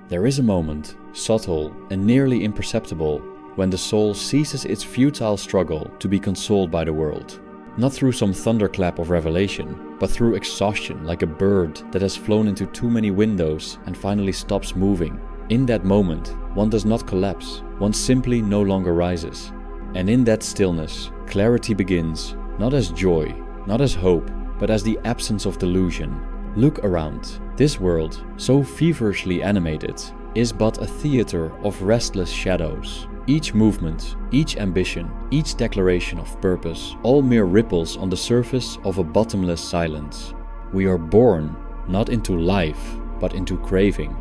There is a moment, subtle and nearly imperceptible, when the soul ceases its futile struggle to be consoled by the world. Not through some thunderclap of revelation, but through exhaustion, like a bird that has flown into too many windows and finally stops moving. In that moment, one does not collapse, one simply no longer rises. And in that stillness, clarity begins, not as joy, not as hope, but as the absence of delusion. Look around. This world, so feverishly animated, is but a theater of restless shadows. Each movement, each ambition, each declaration of purpose, all mere ripples on the surface of a bottomless silence. We are born not into life, but into craving.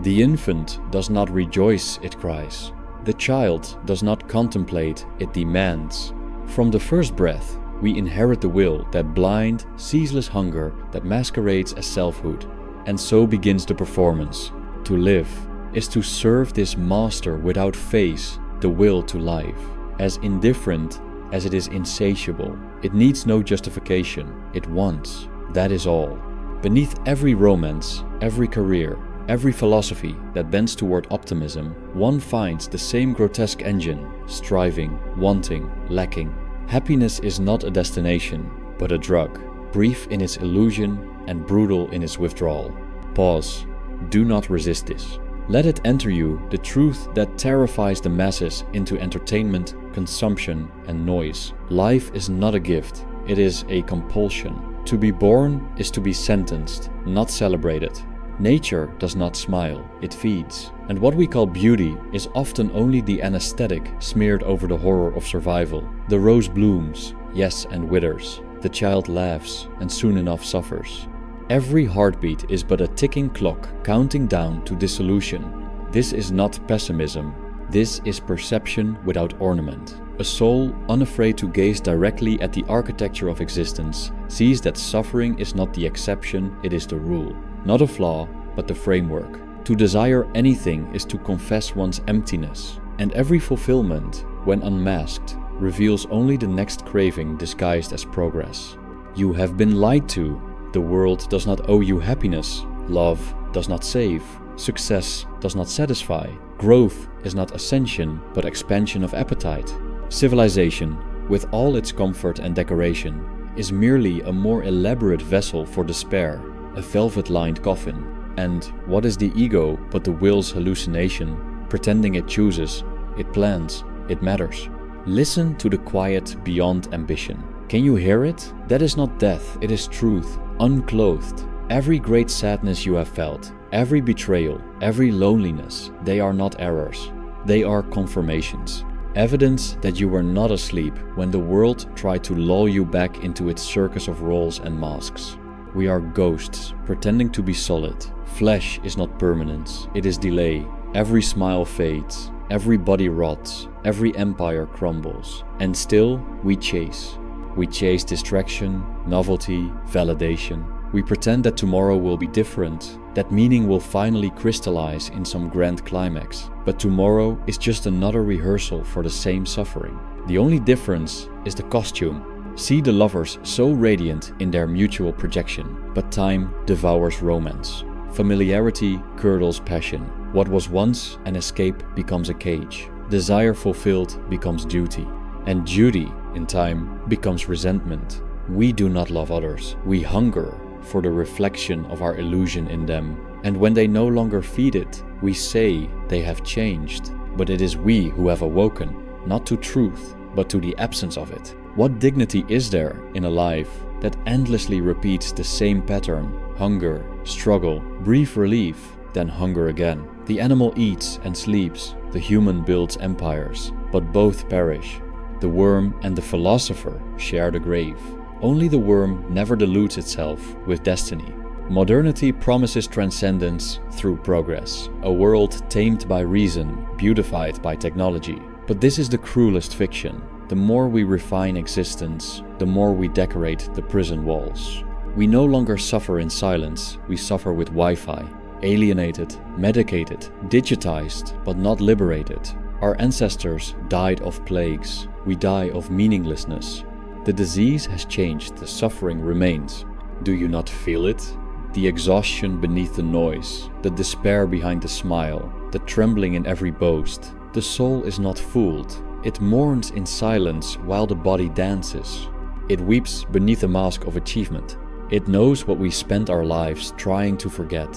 The infant does not rejoice, it cries. The child does not contemplate, it demands. From the first breath, we inherit the will, that blind, ceaseless hunger that masquerades as selfhood. And so begins the performance. To live is to serve this master without face, the will to life. As indifferent as it is insatiable, it needs no justification, it wants, that is all. Beneath every romance, every career, every philosophy that bends toward optimism, one finds the same grotesque engine, striving, wanting, lacking. Happiness is not a destination, but a drug, brief in its illusion and brutal in its withdrawal. Pause. Do not resist this. Let it enter you, the truth that terrifies the masses into entertainment, consumption, and noise. Life is not a gift, it is a compulsion. To be born is to be sentenced, not celebrated. Nature does not smile, it feeds. And what we call beauty is often only the anesthetic smeared over the horror of survival. The rose blooms, yes, and withers. The child laughs and soon enough suffers. Every heartbeat is but a ticking clock counting down to dissolution. This is not pessimism. This is perception without ornament. A soul unafraid to gaze directly at the architecture of existence sees that suffering is not the exception, it is the rule. Not a flaw, but the framework. To desire anything is to confess one's emptiness. And every fulfillment, when unmasked, reveals only the next craving disguised as progress. You have been lied to. The world does not owe you happiness. Love does not save. Success does not satisfy. Growth is not ascension, but expansion of appetite. Civilization, with all its comfort and decoration, is merely a more elaborate vessel for despair, a velvet-lined coffin. And what is the ego but the will's hallucination, pretending it chooses, it plans, it matters? Listen to the quiet beyond ambition. Can you hear it? That is not death, it is truth, unclothed. Every great sadness you have felt, every betrayal, every loneliness, they are not errors. They are confirmations. Evidence that you were not asleep when the world tried to lull you back into its circus of roles and masks. We are ghosts, pretending to be solid. Flesh is not permanence, it is delay. Every smile fades, every body rots, every empire crumbles. And still, we chase. We chase distraction, novelty, validation. We pretend that tomorrow will be different, that meaning will finally crystallize in some grand climax. But tomorrow is just another rehearsal for the same suffering. The only difference is the costume. See the lovers so radiant in their mutual projection, but time devours romance. Familiarity curdles passion. What was once an escape becomes a cage. Desire fulfilled becomes duty. And duty, in time, becomes resentment. We do not love others. We hunger for the reflection of our illusion in them. And when they no longer feed it, we say they have changed. But it is we who have awoken, not to truth, but to the absence of it. What dignity is there in a life that endlessly repeats the same pattern? Hunger, struggle, brief relief, then hunger again. The animal eats and sleeps, the human builds empires, but both perish. The worm and the philosopher share the grave. Only the worm never deludes itself with destiny. Modernity promises transcendence through progress, a world tamed by reason, beautified by technology. But this is the cruelest fiction. The more we refine existence, the more we decorate the prison walls. We no longer suffer in silence, we suffer with Wi-Fi. Alienated, medicated, digitized, but not liberated. Our ancestors died of plagues, we die of meaninglessness. The disease has changed, the suffering remains. Do you not feel it? the exhaustion beneath the noise, the despair behind the smile, the trembling in every boast. The soul is not fooled. It mourns in silence while the body dances. It weeps beneath a mask of achievement. It knows what we spent our lives trying to forget,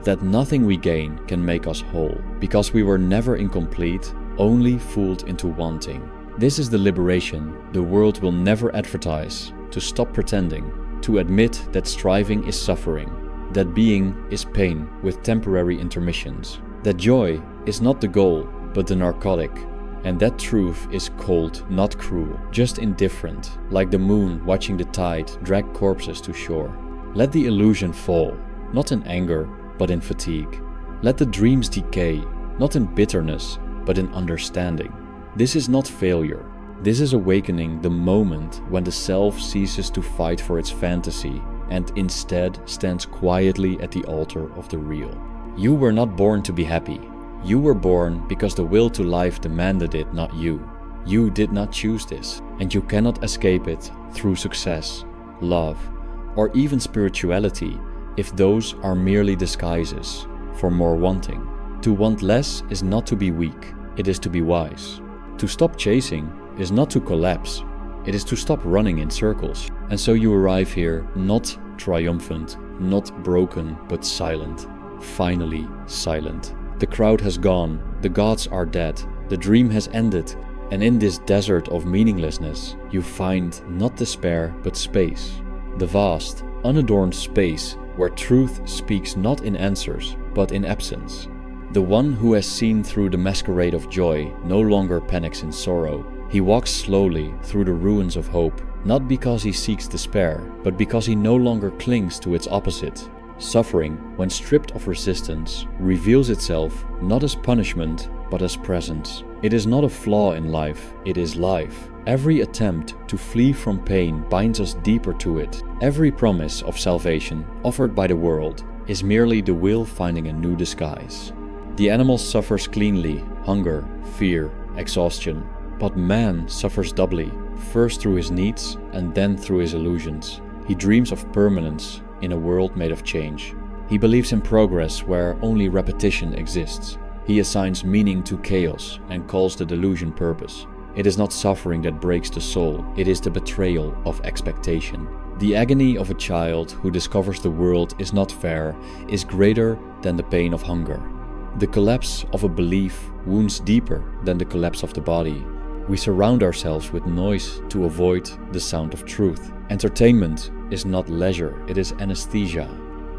that nothing we gain can make us whole, because we were never incomplete, only fooled into wanting. This is the liberation the world will never advertise, to stop pretending, to admit that striving is suffering, that being is pain with temporary intermissions, that joy is not the goal but the narcotic, and that truth is cold, not cruel, just indifferent, like the moon watching the tide drag corpses to shore. Let the illusion fall, not in anger but in fatigue. Let the dreams decay, not in bitterness but in understanding. This is not failure. This is awakening the moment when the self ceases to fight for its fantasy and instead stands quietly at the altar of the real. You were not born to be happy. You were born because the will to life demanded it, not you. You did not choose this, and you cannot escape it through success, love, or even spirituality if those are merely disguises for more wanting. To want less is not to be weak, it is to be wise. To stop chasing is not to collapse, it is to stop running in circles. And so you arrive here not triumphant, not broken, but silent. Finally silent. The crowd has gone, the gods are dead, the dream has ended, and in this desert of meaninglessness you find not despair but space. The vast, unadorned space where truth speaks not in answers but in absence. The one who has seen through the masquerade of joy no longer panics in sorrow. He walks slowly through the ruins of hope, not because he seeks despair, but because he no longer clings to its opposite. Suffering, when stripped of resistance, reveals itself not as punishment, but as presence. It is not a flaw in life, it is life. Every attempt to flee from pain binds us deeper to it. Every promise of salvation offered by the world is merely the will finding a new disguise. The animal suffers cleanly, hunger, fear, exhaustion. But man suffers doubly, first through his needs and then through his illusions. He dreams of permanence in a world made of change. He believes in progress where only repetition exists. He assigns meaning to chaos and calls the delusion purpose. It is not suffering that breaks the soul, it is the betrayal of expectation. The agony of a child who discovers the world is not fair is greater than the pain of hunger. The collapse of a belief wounds deeper than the collapse of the body. We surround ourselves with noise to avoid the sound of truth. Entertainment is not leisure, it is anesthesia.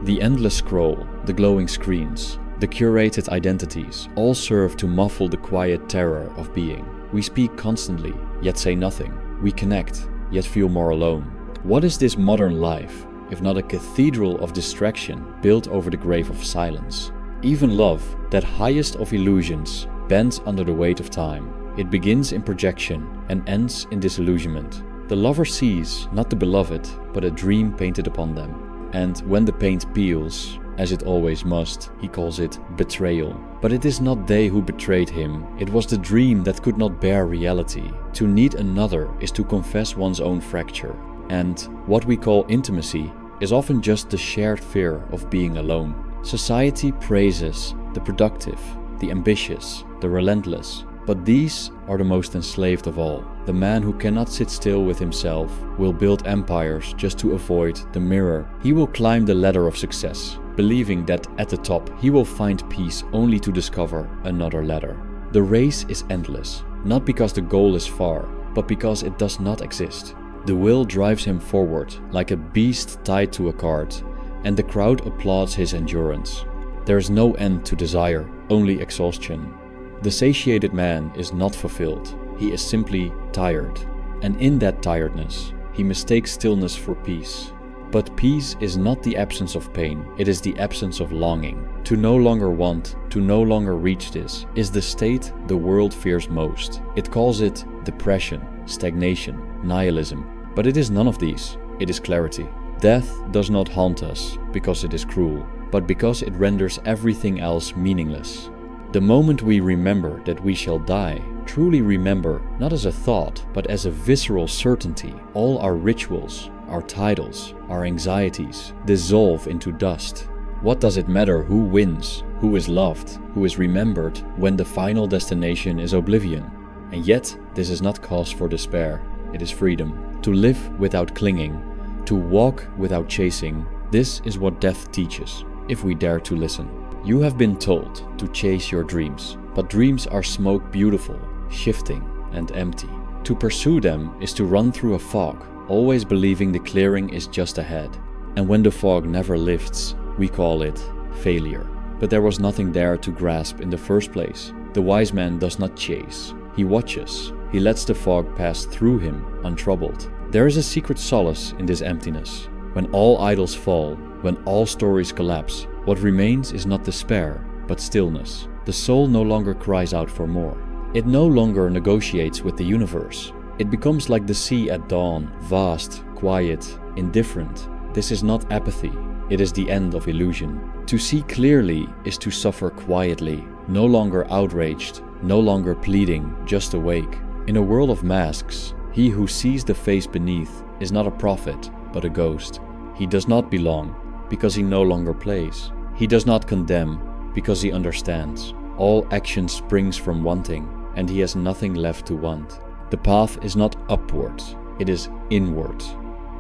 The endless scroll, the glowing screens, the curated identities all serve to muffle the quiet terror of being. We speak constantly, yet say nothing. We connect, yet feel more alone. What is this modern life, if not a cathedral of distraction built over the grave of silence? Even love, that highest of illusions, bends under the weight of time. It begins in projection and ends in disillusionment. The lover sees not the beloved, but a dream painted upon them. And when the paint peels, as it always must, he calls it betrayal. But it is not they who betrayed him, it was the dream that could not bear reality. To need another is to confess one's own fracture. And what we call intimacy is often just the shared fear of being alone. Society praises the productive, the ambitious, the relentless. But these are the most enslaved of all. The man who cannot sit still with himself will build empires just to avoid the mirror. He will climb the ladder of success, believing that at the top he will find peace only to discover another ladder. The race is endless, not because the goal is far, but because it does not exist. The will drives him forward like a beast tied to a cart, and the crowd applauds his endurance. There is no end to desire, only exhaustion. The satiated man is not fulfilled, he is simply tired, and in that tiredness, he mistakes stillness for peace. But peace is not the absence of pain, it is the absence of longing. To no longer want, to no longer reach this, is the state the world fears most. It calls it depression, stagnation, nihilism, but it is none of these, it is clarity. Death does not haunt us because it is cruel, but because it renders everything else meaningless. The moment we remember that we shall die, truly remember not as a thought, but as a visceral certainty, all our rituals, our titles, our anxieties dissolve into dust. What does it matter who wins, who is loved, who is remembered when the final destination is oblivion? And yet, this is not cause for despair, it is freedom. To live without clinging, to walk without chasing, this is what death teaches, if we dare to listen. You have been told to chase your dreams, but dreams are smoke beautiful, shifting and empty. To pursue them is to run through a fog, always believing the clearing is just ahead. And when the fog never lifts, we call it failure. But there was nothing there to grasp in the first place. The wise man does not chase, he watches. He lets the fog pass through him untroubled. There is a secret solace in this emptiness. When all idols fall, when all stories collapse, what remains is not despair, but stillness. The soul no longer cries out for more. It no longer negotiates with the universe. It becomes like the sea at dawn, vast, quiet, indifferent. This is not apathy, it is the end of illusion. To see clearly is to suffer quietly, no longer outraged, no longer pleading, just awake. In a world of masks, he who sees the face beneath is not a prophet, but a ghost. He does not belong, because he no longer plays. He does not condemn, because he understands. All action springs from wanting, and he has nothing left to want. The path is not upward, it is inward,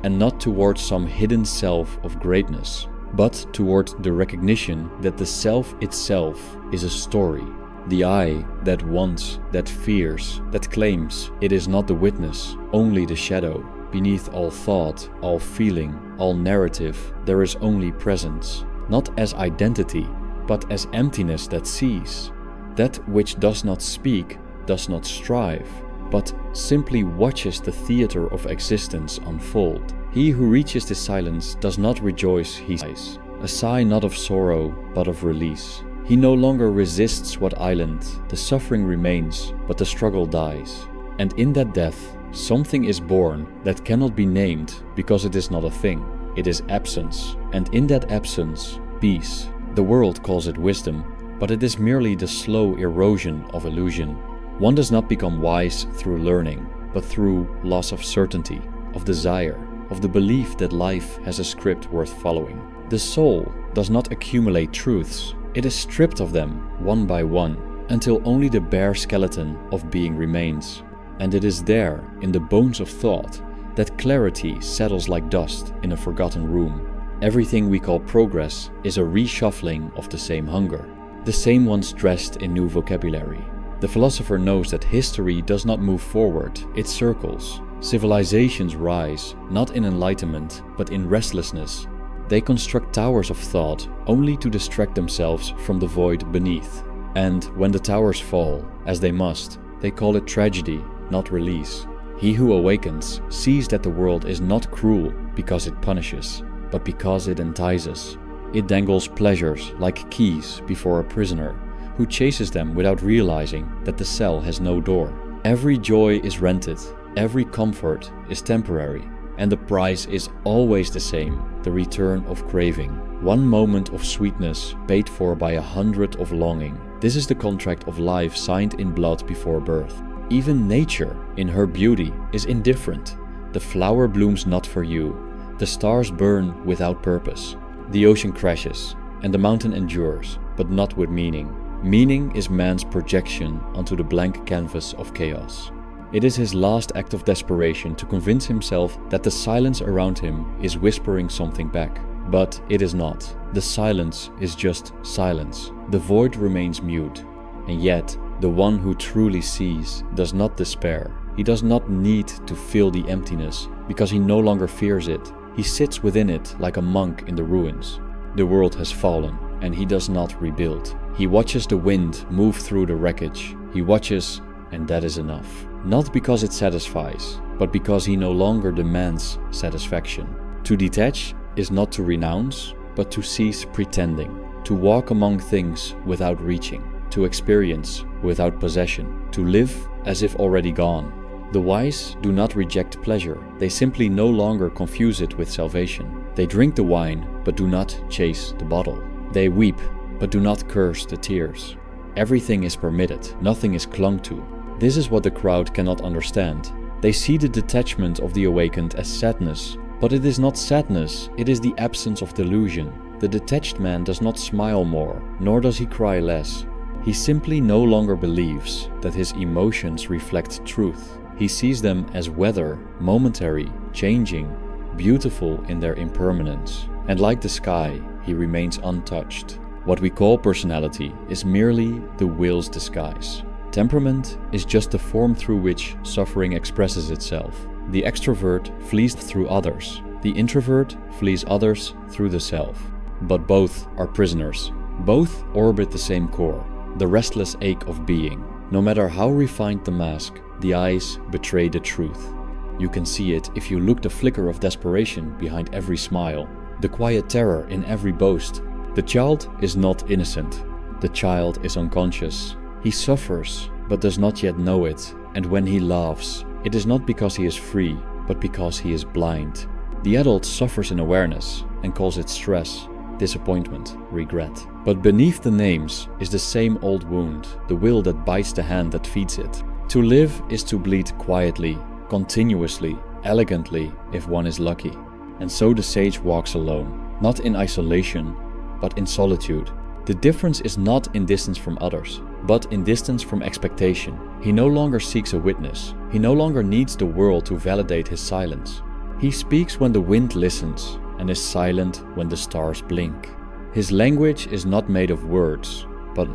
and not towards some hidden self of greatness, but toward the recognition that the self itself is a story. The I that wants, that fears, that claims, it is not the witness, only the shadow. Beneath all thought, all feeling, all narrative, there is only presence, not as identity, but as emptiness that sees. That which does not speak, does not strive, but simply watches the theater of existence unfold. He who reaches this silence does not rejoice, he sighs, a sigh not of sorrow, but of release. He no longer resists what island, the suffering remains, but the struggle dies. And in that death, something is born that cannot be named because it is not a thing. It is absence, and in that absence, peace. The world calls it wisdom, but it is merely the slow erosion of illusion. One does not become wise through learning, but through loss of certainty, of desire, of the belief that life has a script worth following. The soul does not accumulate truths, it is stripped of them one by one, until only the bare skeleton of being remains. And it is there, in the bones of thought, that clarity settles like dust in a forgotten room. Everything we call progress is a reshuffling of the same hunger, the same ones dressed in new vocabulary. The philosopher knows that history does not move forward, it circles. Civilizations rise, not in enlightenment, but in restlessness. They construct towers of thought only to distract themselves from the void beneath. And when the towers fall, as they must, they call it tragedy, not release. He who awakens sees that the world is not cruel because it punishes, but because it entices. It dangles pleasures like keys before a prisoner, who chases them without realizing that the cell has no door. Every joy is rented, every comfort is temporary, and the price is always the same, the return of craving. One moment of sweetness paid for by 100 of longing. This is the contract of life signed in blood before birth. Even nature, in her beauty, is indifferent. The flower blooms not for you. The stars burn without purpose. The ocean crashes, and the mountain endures, but not with meaning. Meaning is man's projection onto the blank canvas of chaos. It is his last act of desperation to convince himself that the silence around him is whispering something back. But it is not. The silence is just silence. The void remains mute. And yet, the one who truly sees does not despair. He does not need to feel the emptiness, because he no longer fears it. He sits within it like a monk in the ruins. The world has fallen, and he does not rebuild. He watches the wind move through the wreckage. He watches, and that is enough. Not because it satisfies, but because he no longer demands satisfaction. To detach is not to renounce, but to cease pretending. To walk among things without reaching. To experience without possession. To live as if already gone. The wise do not reject pleasure. They simply no longer confuse it with salvation. They drink the wine, but do not chase the bottle. They weep, but do not curse the tears. Everything is permitted, nothing is clung to. This is what the crowd cannot understand. They see the detachment of the awakened as sadness, But it is not sadness, it is the absence of delusion. The detached man does not smile more, nor does he cry less. He simply no longer believes that his emotions reflect truth. He sees them as weather, momentary, changing, beautiful in their impermanence. And like the sky, he remains untouched. What we call personality is merely the will's disguise. Temperament is just the form through which suffering expresses itself. The extrovert flees through others. The introvert flees others through the self. But both are prisoners. Both orbit the same core, the restless ache of being. No matter how refined the mask, the eyes betray the truth. You can see it if you look the flicker of desperation behind every smile, the quiet terror in every boast. The child is not innocent. The child is unconscious. He suffers, but does not yet know it. And when he laughs, it is not because he is free, but because he is blind. The adult suffers in awareness and calls it stress, disappointment, regret. But beneath the names is the same old wound, the will that bites the hand that feeds it. To live is to bleed quietly, continuously, elegantly, if one is lucky. And so the sage walks alone, not in isolation, but in solitude. The difference is not in distance from others, but in distance from expectation. He no longer seeks a witness. He no longer needs the world to validate his silence. He speaks when the wind listens, and is silent when the stars blink. His language is not made of words, but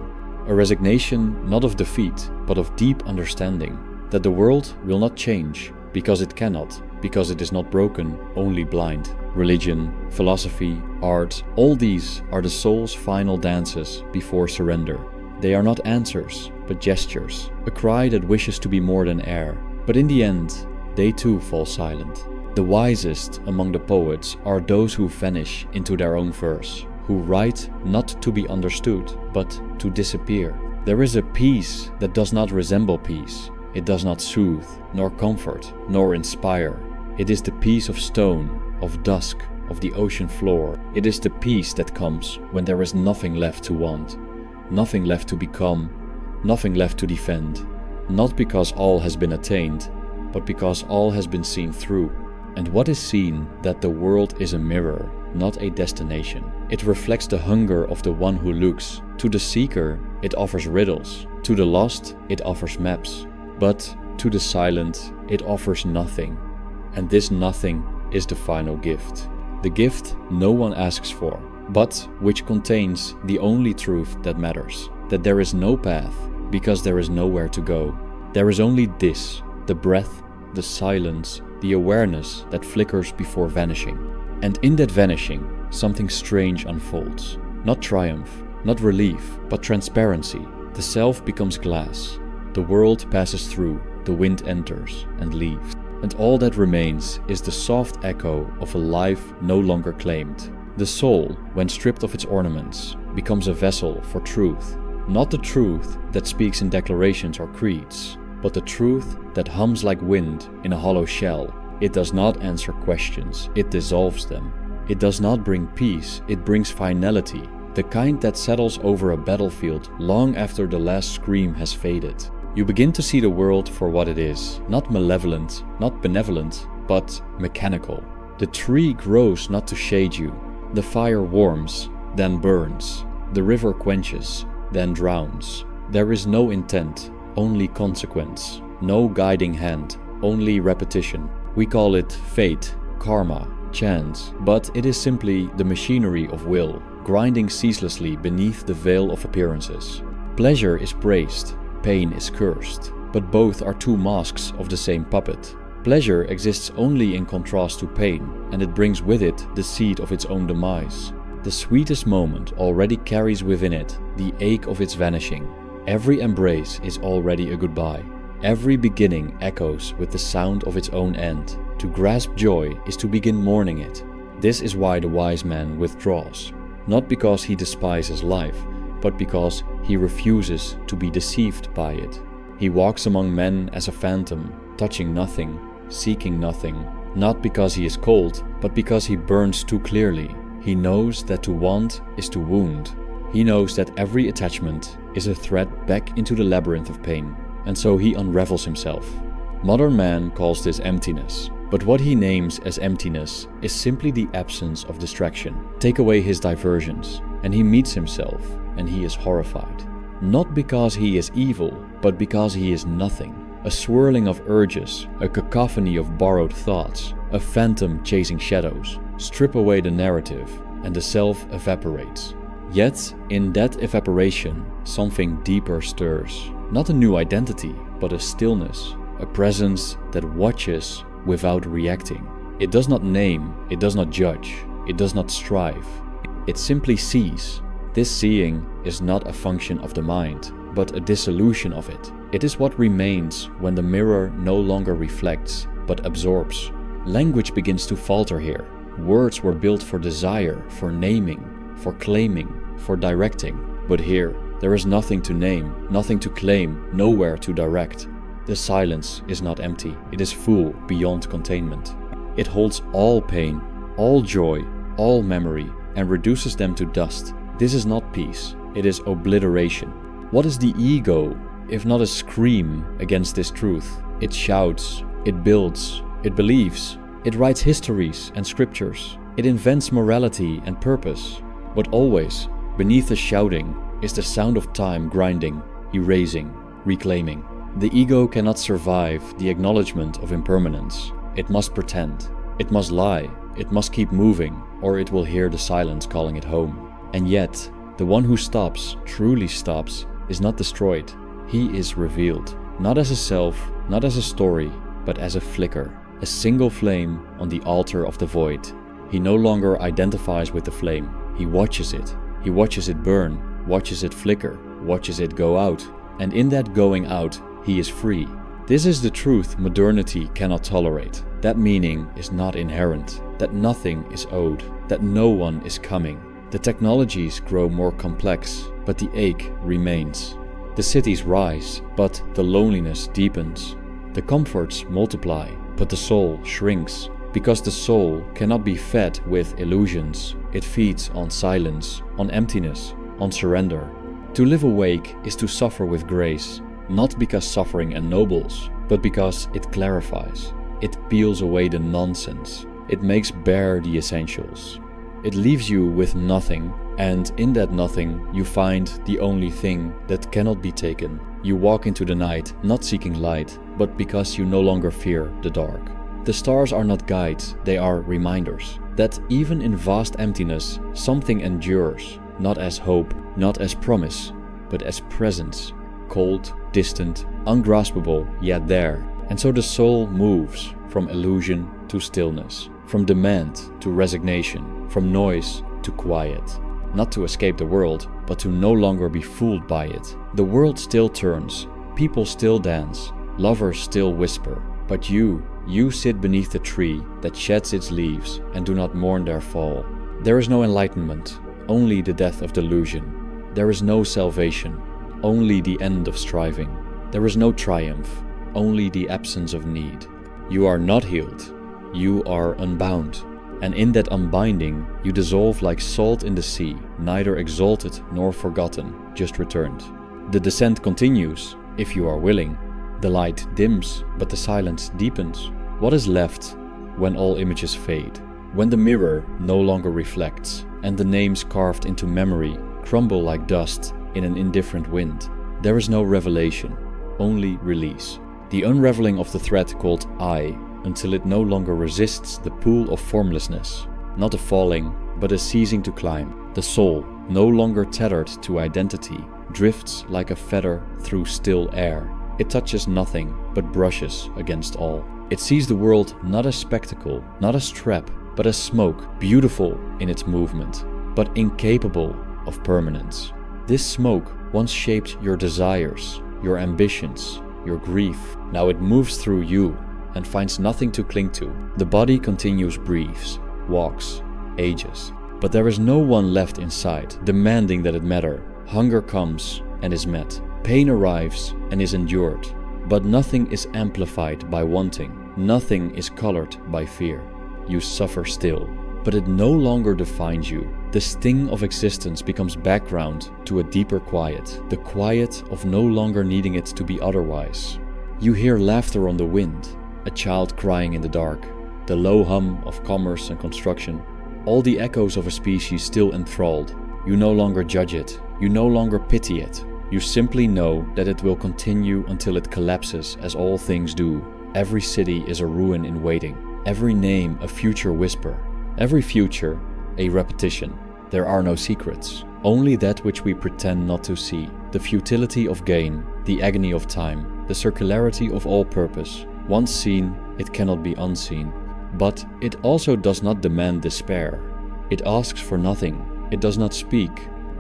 a resignation not of defeat, but of deep understanding, that the world will not change, because it cannot, because it is not broken, only blind. Religion, philosophy, art, all these are the soul's final dances before surrender. They are not answers, but gestures, a cry that wishes to be more than air. But in the end, they too fall silent. The wisest among the poets are those who vanish into their own verse, who write not to be understood, but to disappear. There is a peace that does not resemble peace. It does not soothe, nor comfort, nor inspire. It is the peace of stone, of dusk, of the ocean floor. It is the peace that comes when there is nothing left to want, nothing left to become, nothing left to defend. Not because all has been attained, but because all has been seen through. And what is seen? That the world is a mirror, not a destination. It reflects the hunger of the one who looks. To the seeker, it offers riddles. To the lost, it offers maps. But to the silent, it offers nothing. And this nothing is the final gift. The gift no one asks for, but which contains the only truth that matters. That there is no path, because there is nowhere to go. There is only this, the breath, the silence, the awareness that flickers before vanishing. And in that vanishing, something strange unfolds. Not triumph, not relief, but transparency. The self becomes glass. The world passes through, the wind enters and leaves. And all that remains is the soft echo of a life no longer claimed. The soul, when stripped of its ornaments, becomes a vessel for truth. Not the truth that speaks in declarations or creeds, but the truth that hums like wind in a hollow shell. It does not answer questions, it dissolves them. It does not bring peace, it brings finality, the kind that settles over a battlefield long after the last scream has faded. You begin to see the world for what it is, not malevolent, not benevolent, but mechanical. The tree grows not to shade you. The fire warms, then burns. The river quenches, then drowns. There is no intent, only consequence. No guiding hand, only repetition. We call it fate, karma, chance, but it is simply the machinery of will, grinding ceaselessly beneath the veil of appearances. Pleasure is praised, pain is cursed, but both are two masks of the same puppet. Pleasure exists only in contrast to pain, and it brings with it the seed of its own demise. The sweetest moment already carries within it the ache of its vanishing. Every embrace is already a goodbye. Every beginning echoes with the sound of its own end. To grasp joy is to begin mourning it. This is why the wise man withdraws, not because he despises life, but because he refuses to be deceived by it. He walks among men as a phantom, touching nothing, seeking nothing, not because he is cold, but because he burns too clearly. He knows that to want is to wound. He knows that every attachment is a thread back into the labyrinth of pain, and so he unravels himself. Modern man calls this emptiness. But what he names as emptiness is simply the absence of distraction. Take away his diversions, and he meets himself, and he is horrified. Not because he is evil, but because he is nothing. A swirling of urges, a cacophony of borrowed thoughts, a phantom chasing shadows. Strip away the narrative, and the self evaporates. Yet, in that evaporation, something deeper stirs. Not a new identity, but a stillness, a presence that watches without reacting. It does not name, it does not judge, it does not strive. It simply sees. This seeing is not a function of the mind, but a dissolution of it. It is what remains when the mirror no longer reflects, but absorbs. Language begins to falter here. Words were built for desire, for naming, for claiming, for directing. But here, there is nothing to name, nothing to claim, nowhere to direct. The silence is not empty, it is full beyond containment. It holds all pain, all joy, all memory, and reduces them to dust. This is not peace, it is obliteration. What is the ego, if not a scream against this truth? It shouts, it builds, it believes, it writes histories and scriptures, it invents morality and purpose. But always, beneath the shouting, is the sound of time grinding, erasing, reclaiming. The ego cannot survive the acknowledgement of impermanence. It must pretend, it must lie, it must keep moving, or it will hear the silence calling it home. And yet, the one who stops, truly stops, is not destroyed. He is revealed, not as a self, not as a story, but as a flicker, a single flame on the altar of the void. He no longer identifies with the flame. He watches it burn, watches it flicker, watches it go out. And in that going out, he is free. This is the truth modernity cannot tolerate. That meaning is not inherent, that nothing is owed, that no one is coming. The technologies grow more complex, but the ache remains. The cities rise, but the loneliness deepens. The comforts multiply, but the soul shrinks. Because the soul cannot be fed with illusions. It feeds on silence, on emptiness, on surrender. To live awake is to suffer with grace. Not because suffering ennobles, but because it clarifies. It peels away the nonsense. It makes bare the essentials. It leaves you with nothing, and in that nothing you find the only thing that cannot be taken. You walk into the night not seeking light, but because you no longer fear the dark. The stars are not guides, they are reminders. That even in vast emptiness, something endures, not as hope, not as promise, but as presence. Cold, distant, ungraspable, yet there. And so the soul moves from illusion to stillness, from demand to resignation, from noise to quiet. Not to escape the world, but to no longer be fooled by it. The world still turns, people still dance, lovers still whisper, but you sit beneath the tree that sheds its leaves and do not mourn their fall. There is no enlightenment, only the death of delusion. There is no salvation, only the end of striving. There is no triumph, only the absence of need. You are not healed, you are unbound. And in that unbinding, you dissolve like salt in the sea, neither exalted nor forgotten, just returned. The descent continues, if you are willing. The light dims, but the silence deepens. What is left when all images fade? When the mirror no longer reflects, and the names carved into memory crumble like dust in an indifferent wind? There is no revelation, only release. The unraveling of the thread called I, until it no longer resists the pool of formlessness. Not a falling, but a ceasing to climb. The soul, no longer tethered to identity, drifts like a feather through still air. It touches nothing, but brushes against all. It sees the world not as spectacle, not as trap, but as smoke, beautiful in its movement, but incapable of permanence. This smoke once shaped your desires, your ambitions, your grief. Now it moves through you and finds nothing to cling to. The body continues, breathes, walks, ages. But there is no one left inside, demanding that it matter. Hunger comes and is met. Pain arrives and is endured. But nothing is amplified by wanting. Nothing is colored by fear. You suffer still, but it no longer defines you. The sting of existence becomes background to a deeper quiet, the quiet of no longer needing it to be otherwise. You hear laughter on the wind, a child crying in the dark, the low hum of commerce and construction, all the echoes of a species still enthralled. You no longer judge it, you no longer pity it. You simply know that it will continue until it collapses, as all things do. Every city is a ruin in waiting, every name a future whisper, every future a repetition. There are no secrets, only that which we pretend not to see, the futility of gain, the agony of time, the circularity of all purpose. Once seen, it cannot be unseen. But it also does not demand despair. It asks for nothing, it does not speak.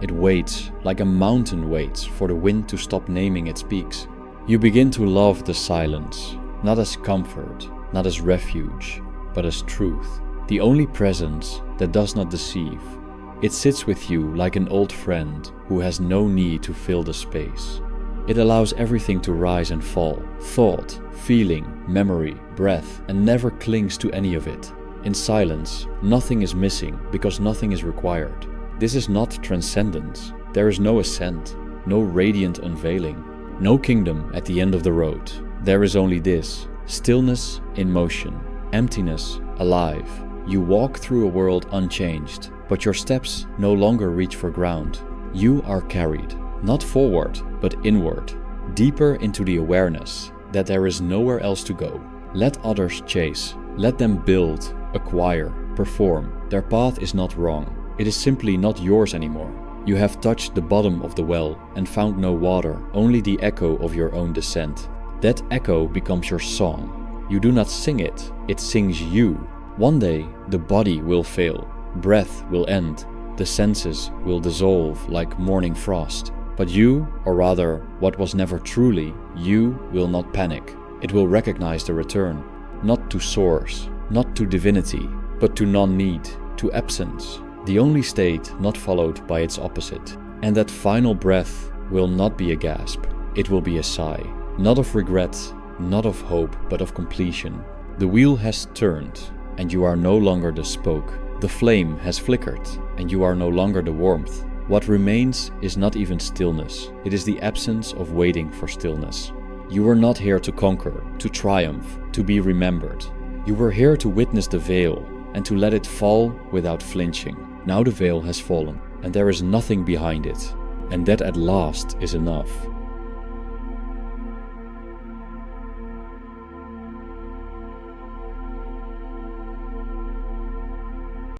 It waits, like a mountain waits, for the wind to stop naming its peaks. You begin to love the silence, not as comfort, not as refuge, but as truth, the only presence that does not deceive. It sits with you like an old friend who has no need to fill the space. It allows everything to rise and fall, thought, feeling, memory, breath, and never clings to any of it. In silence, nothing is missing because nothing is required. This is not transcendence. There is no ascent, no radiant unveiling, no kingdom at the end of the road. There is only this: stillness in motion, emptiness alive. You walk through a world unchanged, but your steps no longer reach for ground. You are carried, not forward, but inward, deeper into the awareness that there is nowhere else to go. Let others chase, let them build, acquire, perform. Their path is not wrong. It is simply not yours anymore. You have touched the bottom of the well and found no water, only the echo of your own descent. That echo becomes your song. You do not sing it, it sings you. One day the body will fail, breath will end, the senses will dissolve like morning frost. But you, or rather what was never truly, you will not panic. It will recognize the return, not to source, not to divinity, but to non-need, to absence. The only state not followed by its opposite. And that final breath will not be a gasp, it will be a sigh. Not of regret, not of hope, but of completion. The wheel has turned, and you are no longer the spoke. The flame has flickered, and you are no longer the warmth. What remains is not even stillness, it is the absence of waiting for stillness. You were not here to conquer, to triumph, to be remembered. You were here to witness the veil, and to let it fall without flinching. Now the veil has fallen, and there is nothing behind it, and that at last is enough.